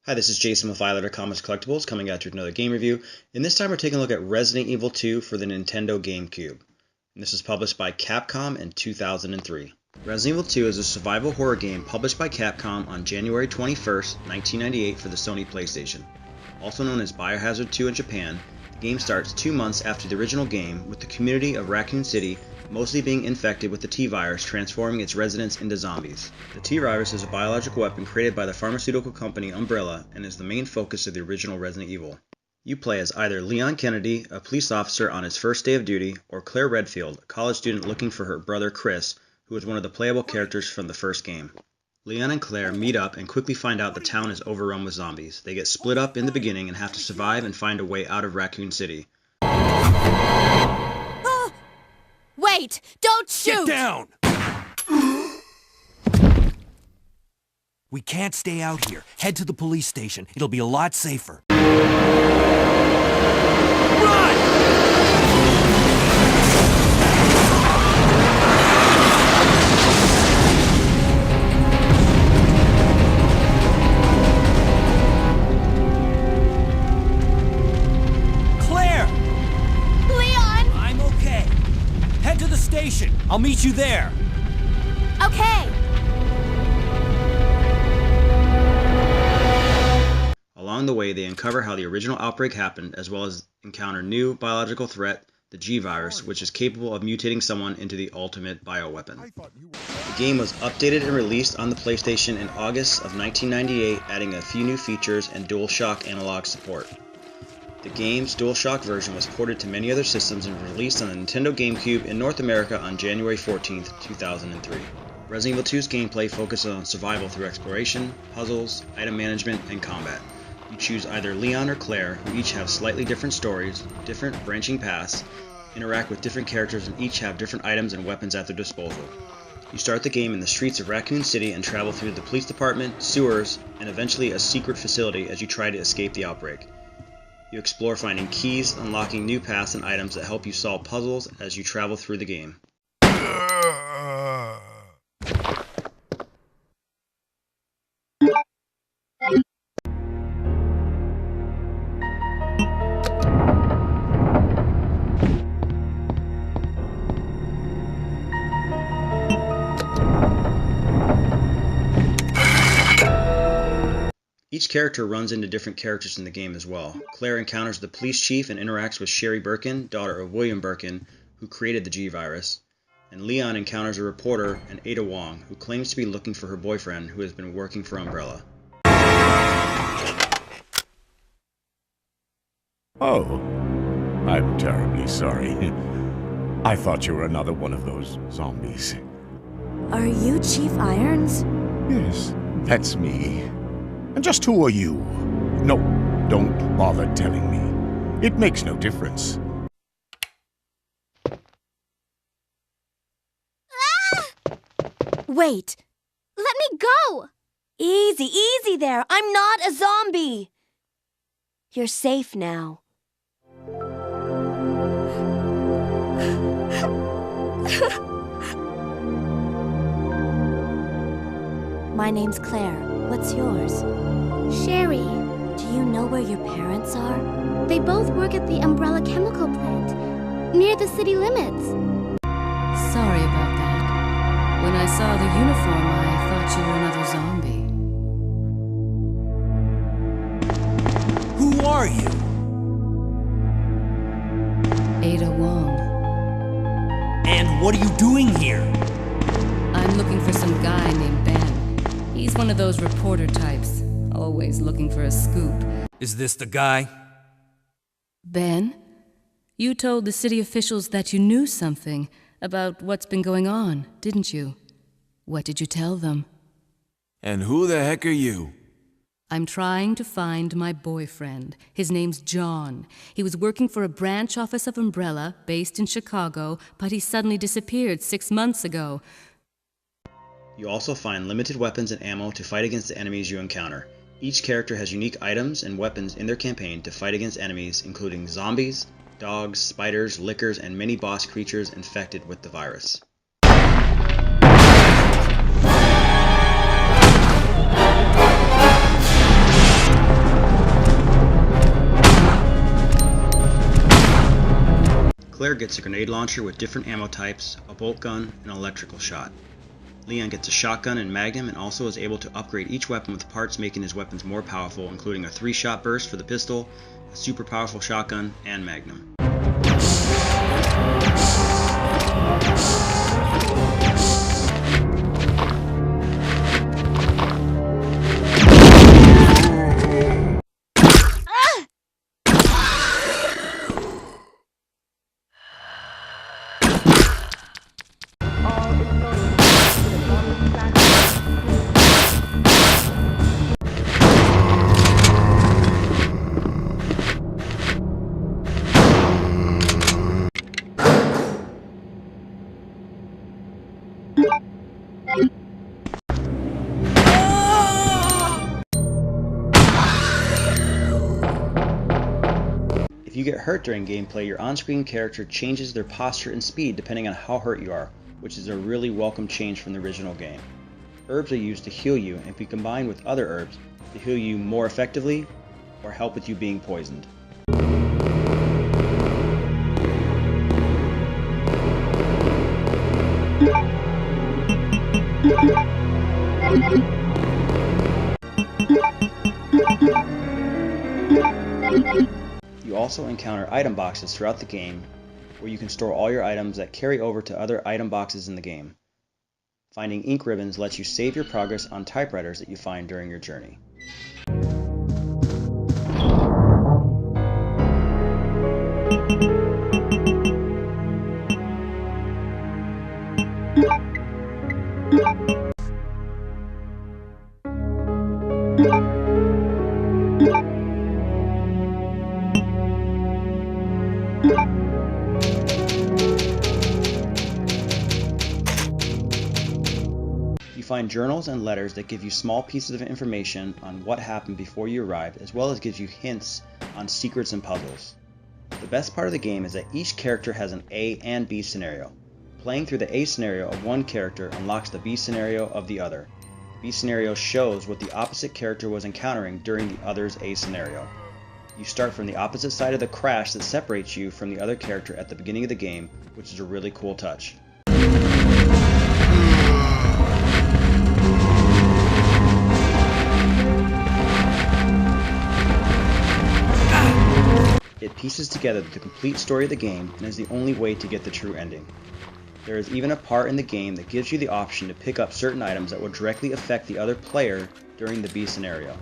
Hi, this is Jason with Violator Comics Collectibles coming at you with another game review, and this time we're taking a look at Resident Evil 2 for the Nintendo GameCube. And this was published by Capcom in 2003. Resident Evil 2 is a survival horror game published by Capcom on January 21st, 1998 for the Sony PlayStation. Also known as Biohazard 2 in Japan, the game starts 2 months after the original game with the community of Raccoon City mostly being infected with the T-Virus, transforming its residents into zombies. The T-Virus is a biological weapon created by the pharmaceutical company Umbrella and is the main focus of the original Resident Evil. You play as either Leon Kennedy, a police officer on his first day of duty, or Claire Redfield, a college student looking for her brother Chris, who is one of the playable characters from the first game. Leon and Claire meet up and quickly find out the town is overrun with zombies. They get split up in the beginning and have to survive and find a way out of Raccoon City. Wait! Don't shoot! Get down! We can't stay out here. Head to the police station. It'll be a lot safer. Run! Station. I'll meet you there. Okay. Along the way, they uncover how the original outbreak happened, as well as encounter new biological threat, the G-Virus, which is capable of mutating someone into the ultimate bioweapon. The game was updated and released on the PlayStation in August of 1998, adding a few new features and DualShock analog support. The game's DualShock version was ported to many other systems and released on the Nintendo GameCube in North America on January 14, 2003. Resident Evil 2's gameplay focuses on survival through exploration, puzzles, item management, and combat. You choose either Leon or Claire, who each have slightly different stories, different branching paths, interact with different characters, and each have different items and weapons at their disposal. You start the game in the streets of Raccoon City and travel through the police department, sewers, and eventually a secret facility as you try to escape the outbreak. You explore finding keys, unlocking new paths and items that help you solve puzzles as you travel through the game. Each character runs into different characters in the game as well. Claire encounters the police chief and interacts with Sherry Birkin, daughter of William Birkin, who created the G-Virus. And Leon encounters a reporter and Ada Wong, who claims to be looking for her boyfriend who has been working for Umbrella. Oh, I'm terribly sorry. I thought you were another one of those zombies. Are you Chief Irons? Yes, that's me. And just who are you? No, don't bother telling me. It makes no difference. Wait! Let me go! Easy, easy there! I'm not a zombie! You're safe now. My name's Claire. What's yours? Sherry. Do you know where your parents are? They both work at the Umbrella chemical plant, near the city limits. Sorry about that. When I saw the uniform, I thought you were another zombie. Who are you? Ada Wong. And what are you doing here? I'm looking for some guy named Ben. He's one of those reporter types, always looking for a scoop. Is this the guy? Ben? You told the city officials that you knew something about what's been going on, didn't you? What did you tell them? And who the heck are you? I'm trying to find my boyfriend. His name's John. He was working for a branch office of Umbrella, based in Chicago, but he suddenly disappeared 6 months ago. You also find limited weapons and ammo to fight against the enemies you encounter. Each character has unique items and weapons in their campaign to fight against enemies, including zombies, dogs, spiders, lickers, and many boss creatures infected with the virus. Claire gets a grenade launcher with different ammo types, a bolt gun, and an electrical shot. Leon gets a shotgun and magnum and also is able to upgrade each weapon with parts making his weapons more powerful, including a 3-shot burst for the pistol, a super powerful shotgun, and magnum. If you get hurt during gameplay, your on-screen character changes their posture and speed depending on how hurt you are, which is a really welcome change from the original game. Herbs are used to heal you and can be combined with other herbs to heal you more effectively or help with you being poisoned. You also encounter item boxes throughout the game, where you can store all your items that carry over to other item boxes in the game. Finding ink ribbons lets you save your progress on typewriters that you find during your journey. You find journals and letters that give you small pieces of information on what happened before you arrived, as well as gives you hints on secrets and puzzles. The best part of the game is that each character has an A and B scenario. Playing through the A scenario of one character unlocks the B scenario of the other. The B scenario shows what the opposite character was encountering during the other's A scenario. You start from the opposite side of the crash that separates you from the other character at the beginning of the game, which is a really cool touch. It pieces together the complete story of the game and is the only way to get the true ending. There is even a part in the game that gives you the option to pick up certain items that will directly affect the other player during the B scenario.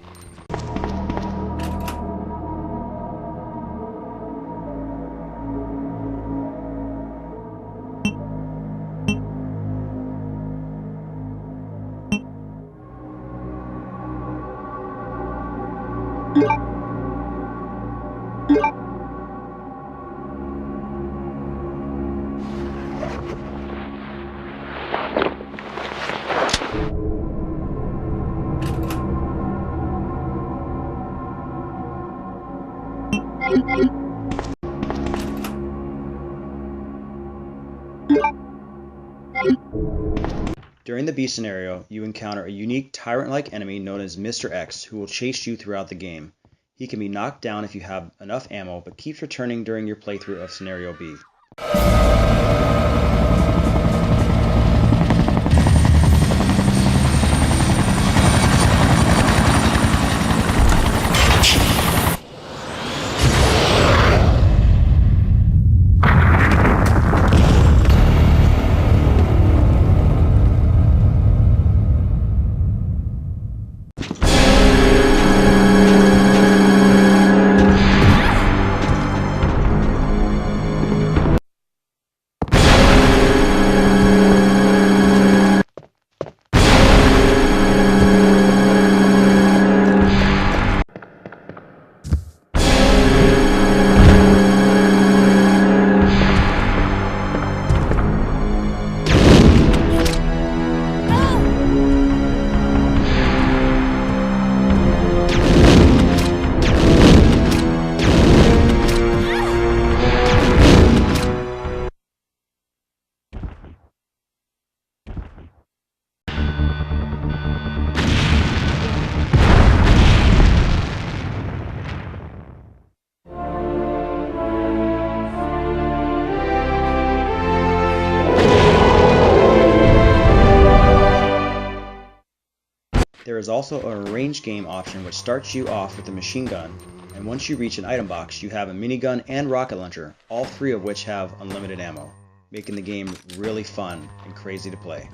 During the B scenario, you encounter a unique tyrant-like enemy known as Mr. X, who will chase you throughout the game. He can be knocked down if you have enough ammo, but keeps returning during your playthrough of Scenario B. There is also a range game option which starts you off with a machine gun, and once you reach an item box, you have a minigun and rocket launcher, all three of which have unlimited ammo, making the game really fun and crazy to play.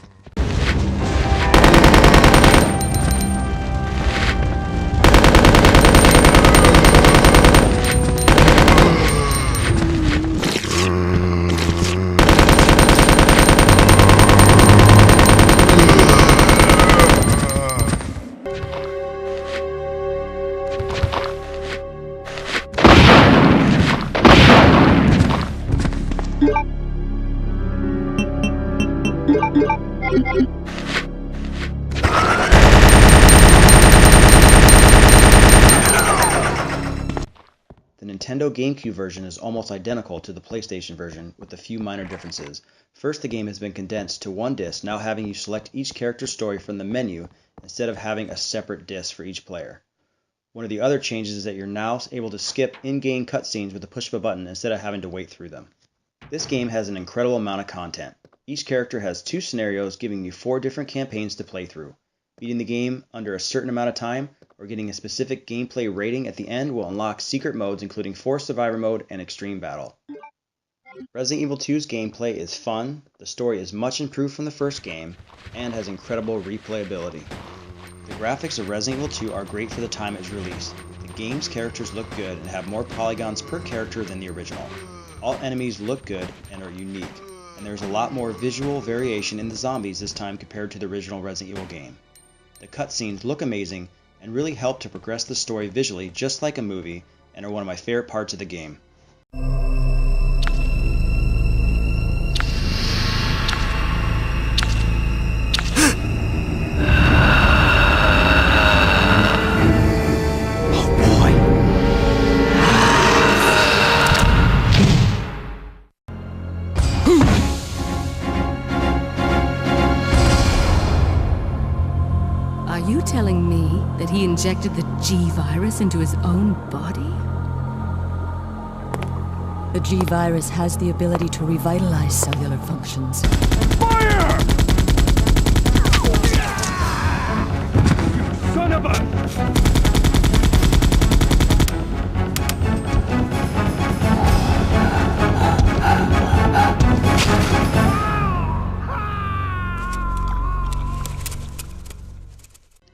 The Nintendo GameCube version is almost identical to the PlayStation version, with a few minor differences. First, the game has been condensed to one disc, now having you select each character's story from the menu instead of having a separate disc for each player. One of the other changes is that you're now able to skip in-game cutscenes with the push of a button instead of having to wait through them. This game has an incredible amount of content. Each character has 2 scenarios, giving you 4 different campaigns to play through. Beating the game under a certain amount of time or getting a specific gameplay rating at the end will unlock secret modes including Forced Survivor mode and Extreme Battle. Resident Evil 2's gameplay is fun, the story is much improved from the first game, and has incredible replayability. The graphics of Resident Evil 2 are great for the time it was released. The game's characters look good and have more polygons per character than the original. All enemies look good and are unique, and there's a lot more visual variation in the zombies this time compared to the original Resident Evil game. The cutscenes look amazing and really help to progress the story visually just like a movie, and are one of my favorite parts of the game. Are you telling me that he injected the G-Virus into his own body? The G-Virus has the ability to revitalize cellular functions. Fire! Son of a...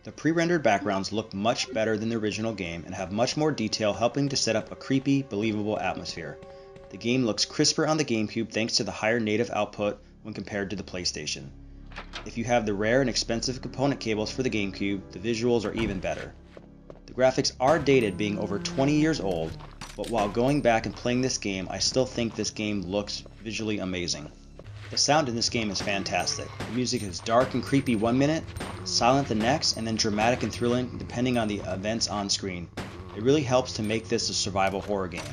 The pre-rendered backgrounds look much better than the original game and have much more detail, helping to set up a creepy, believable atmosphere. The game looks crisper on the GameCube thanks to the higher native output when compared to the PlayStation. If you have the rare and expensive component cables for the GameCube, the visuals are even better. The graphics are dated, being over 20 years old, but while going back and playing this game, I still think this game looks visually amazing. The sound in this game is fantastic. The music is dark and creepy one minute, silent the next, and then dramatic and thrilling depending on the events on screen. It really helps to make this a survival horror game.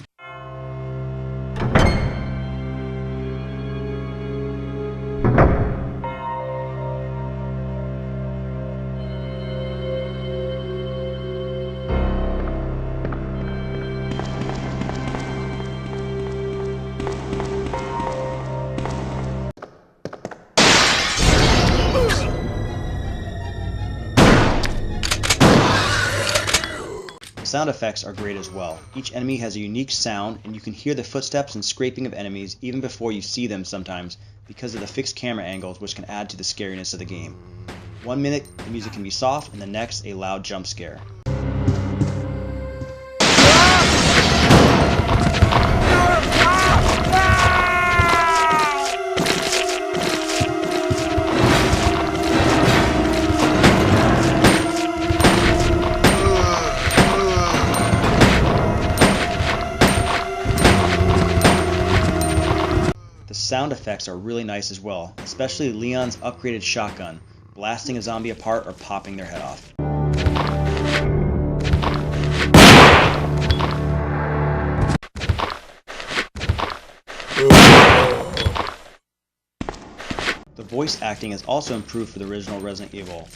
The sound effects are great as well. Each enemy has a unique sound, and you can hear the footsteps and scraping of enemies even before you see them sometimes because of the fixed camera angles, which can add to the scariness of the game. One minute the music can be soft, and the next a loud jump scare. The sound effects are really nice as well, especially Leon's upgraded shotgun, blasting a zombie apart or popping their head off. The voice acting is also improved for the original Resident Evil.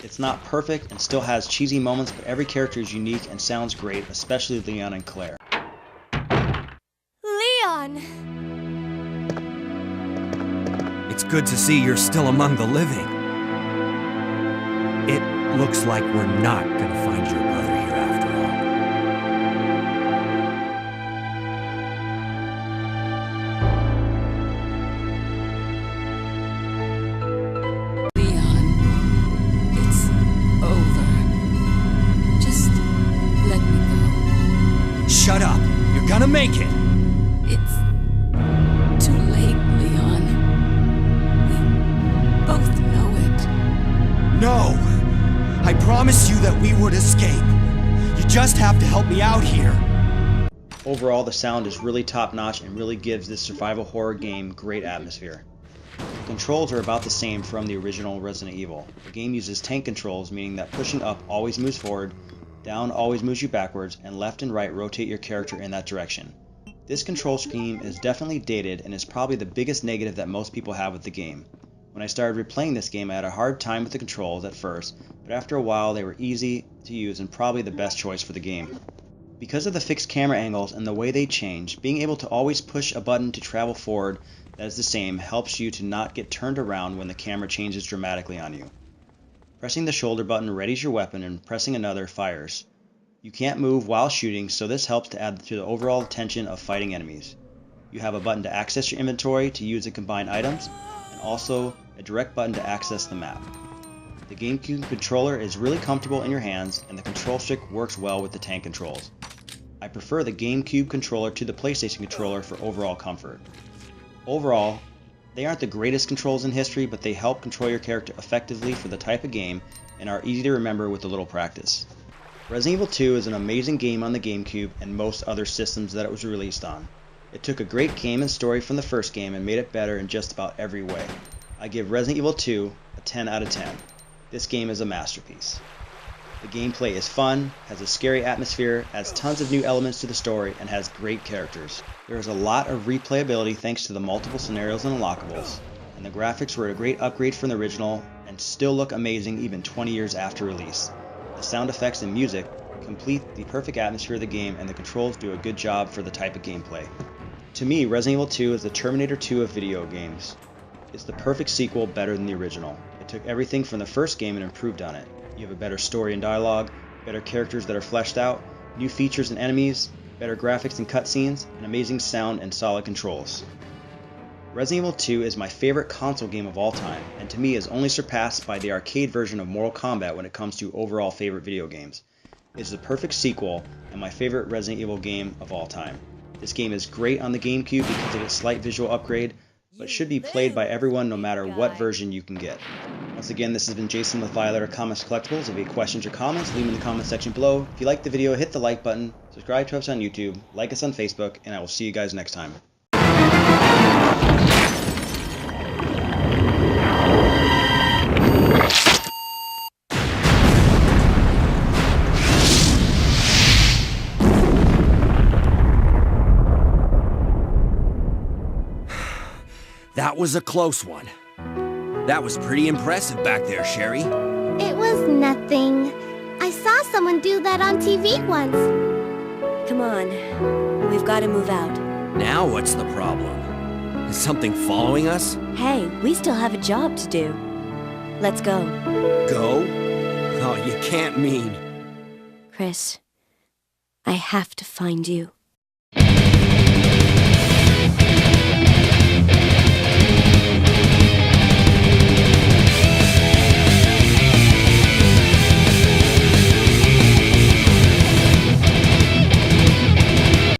It's not perfect and still has cheesy moments, but every character is unique and sounds great, especially Leon and Claire. Leon! It's good to see you're still among the living. It Looks like we're not gonna find your brother here after Leon, it's over. Just let me go. all. Shut up! You're gonna make it! It's too late, Leon. We both know it. No! I promised you that we would escape. You just have to help me out here. Overall, the sound is really top-notch and really gives this survival horror game great atmosphere. The controls are about the same from the original Resident Evil. The game uses tank controls, meaning that pushing up always moves forward, down always moves you backwards, and left and right rotate your character in that direction. This control scheme is definitely dated and is probably the biggest negative that most people have with the game. When I started replaying this game, I had a hard time with the controls at first, but after a while they were easy to use and probably the best choice for the game. Because of the fixed camera angles and the way they change, being able to always push a button to travel forward that is the same helps you to not get turned around when the camera changes dramatically on you. Pressing the shoulder button readies your weapon and pressing another fires. You can't move while shooting, so this helps to add to the overall tension of fighting enemies. You have a button to access your inventory to use and combine items, and also a direct button to access the map. The GameCube controller is really comfortable in your hands, and the control stick works well with the tank controls. I prefer the GameCube controller to the PlayStation controller for overall comfort. Overall, they aren't the greatest controls in history, but they help control your character effectively for the type of game and are easy to remember with a little practice. Resident Evil 2 is an amazing game on the GameCube and most other systems that it was released on. It took a great game and story from the first game and made it better in just about every way. I give Resident Evil 2 a 10 out of 10. This game is a masterpiece. The gameplay is fun, has a scary atmosphere, adds tons of new elements to the story, and has great characters. There is a lot of replayability thanks to the multiple scenarios and unlockables, and the graphics were a great upgrade from the original and still look amazing even 20 years after release. The sound effects and music complete the perfect atmosphere of the game, and the controls do a good job for the type of gameplay. To me, Resident Evil 2 is the Terminator 2 of video games. It's the perfect sequel, better than the original. It took everything from the first game and improved on it. You have a better story and dialogue, better characters that are fleshed out, new features and enemies, better graphics and cutscenes, and amazing sound and solid controls. Resident Evil 2 is my favorite console game of all time, and to me is only surpassed by the arcade version of Mortal Kombat when it comes to overall favorite video games. It is the perfect sequel and my favorite Resident Evil game of all time. This game is great on the GameCube because of its slight visual upgrade, but should be played by everyone no matter what version you can get. Once again, this has been Jason with Violator Comics Collectibles. If you have any questions or comments, leave them in the comment section below. If you liked the video, hit the like button, subscribe to us on YouTube, like us on Facebook, and I will see you guys next time. That was a close one. That was pretty impressive back there, Sherry. It was nothing. I saw someone do that on TV once. Come on. We've got to move out. Now what's the problem? Is something following us? Hey, we still have a job to do. Let's go. Go? Oh, you can't mean... Chris, I have to find you.